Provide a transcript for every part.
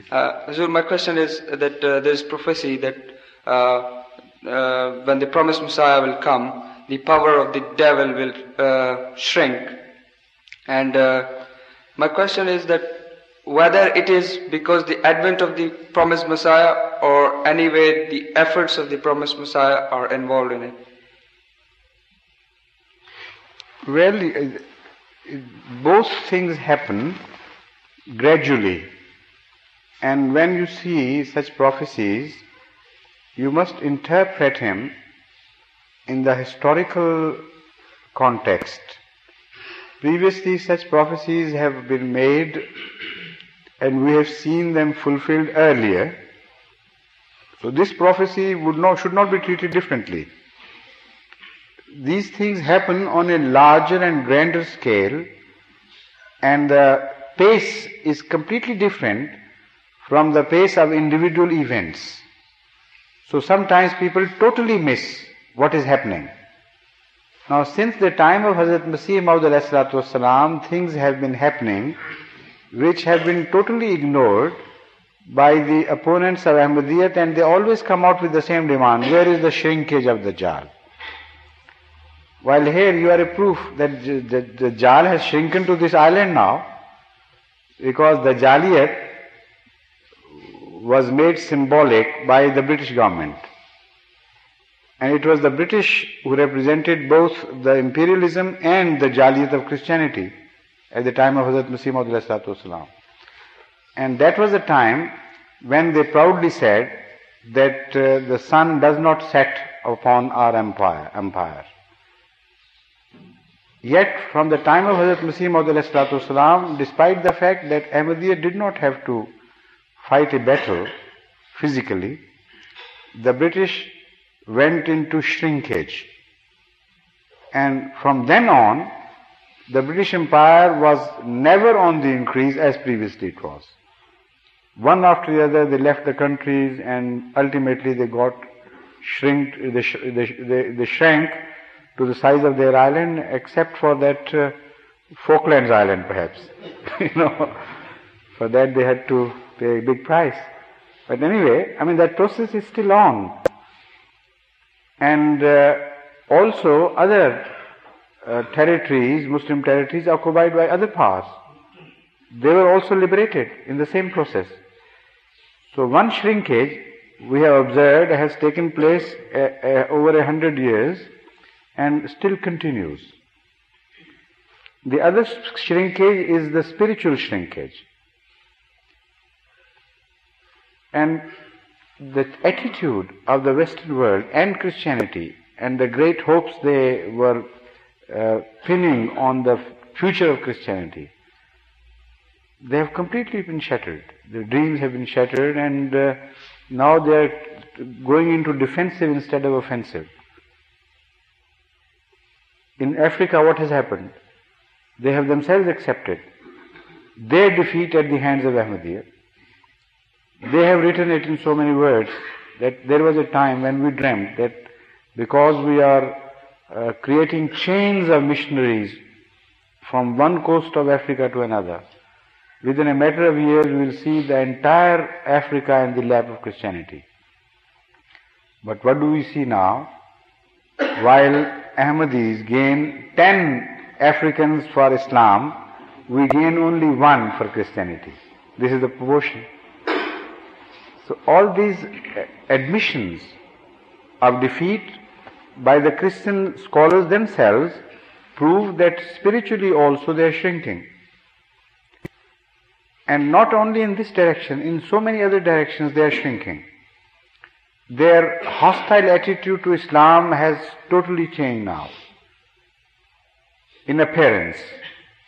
Hazur, my question is that there is prophecy that when the promised Messiah will come, the power of the devil will shrink. And my question is that whether it is because the advent of the promised Messiah or anyway the efforts of the promised Messiah are involved in it. Well, both things happen gradually. And when you see such prophecies, you must interpret him in the historical context. Previously, such prophecies have been made and we have seen them fulfilled earlier. So this prophecy should not be treated differently. These things happen on a larger and grander scale, and the pace is completely different from the pace of individual events. So sometimes people totally miss what is happening. Now, since the time of Hazrat Masih Maud ﷺ, things have been happening which have been totally ignored by the opponents of Ahmadiyyat, and they always come out with the same demand: where is the shrinkage of the Dajjal? While here you are a proof that the Dajjal has shrunken to this island now, because the Jaliyat was made symbolic by the British government. And it was the British who represented both the imperialism and the Jaliyat of Christianity at the time of Hazrat Masih Maud ﷺ. And that was the time when they proudly said that the sun does not set upon our empire. Yet from the time of Hazrat Masih Maud ﷺ, despite the fact that Ahmadiyya did not have to fight a battle physically, the British went into shrinkage. And from then on, the British Empire was never on the increase as previously it was. One after the other, they left the countries, and ultimately they got they shrank to the size of their island, except for that Falklands Island, perhaps. For that they had to pay a big price. But anyway, that process is still on. And also other territories, Muslim territories, occupied by other powers, they were also liberated in the same process. So one shrinkage we have observed has taken place over 100 years and still continues. The other shrinkage is the spiritual shrinkage. And the attitude of the Western world and Christianity and the great hopes they were pinning on the future of Christianity, they have completely been shattered. Their dreams have been shattered, and now they are going into defensive instead of offensive. In Africa, what has happened? They have themselves accepted their defeat at the hands of Ahmadiyya. They have written it in so many words that there was a time when we dreamt that because we are creating chains of missionaries from one coast of Africa to another, within a matter of years we will see the entire Africa in the lap of Christianity. But what do we see now? While Ahmadis gain 10 Africans for Islam, we gain only 1 for Christianity. This is the proportion. So all these admissions of defeat by the Christian scholars themselves prove that spiritually also they are shrinking. And not only in this direction, in so many other directions they are shrinking. Their hostile attitude to Islam has totally changed now. In appearance,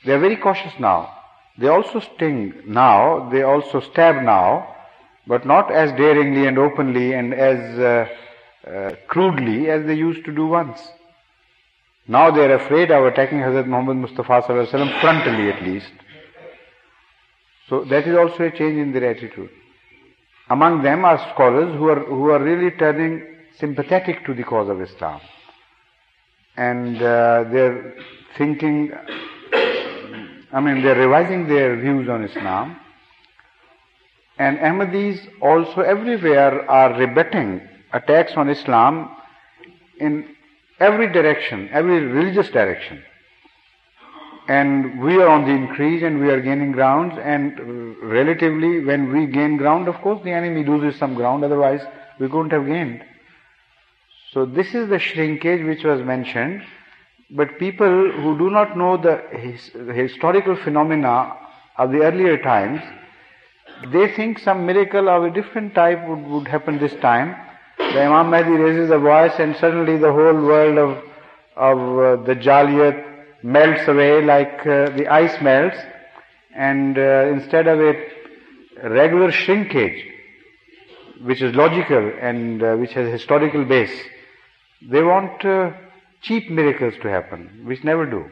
they are very cautious now. They also sting now, they also stab now, but not as daringly and openly and as crudely as they used to do once. Now they are afraid of attacking Hazrat Muhammad Mustafa Sallallahu Alaihi Wasallam frontally at least. So that is also a change in their attitude. Among them are scholars who are really turning sympathetic to the cause of Islam. And they're thinking, they're revising their views on Islam. And Ahmadis also everywhere are rebutting attacks on Islam in every direction, every religious direction. And we are on the increase and we are gaining grounds, and relatively when we gain ground, of course the enemy loses some ground, otherwise we couldn't have gained. So this is the shrinkage which was mentioned, but people who do not know the historical phenomena of the earlier times, they think some miracle of a different type would happen this time. The Imam Mahdi raises a voice and suddenly the whole world of the Jaliyat melts away like the ice melts, and instead of a regular shrinkage which is logical and which has a historical base, they want cheap miracles to happen which never do.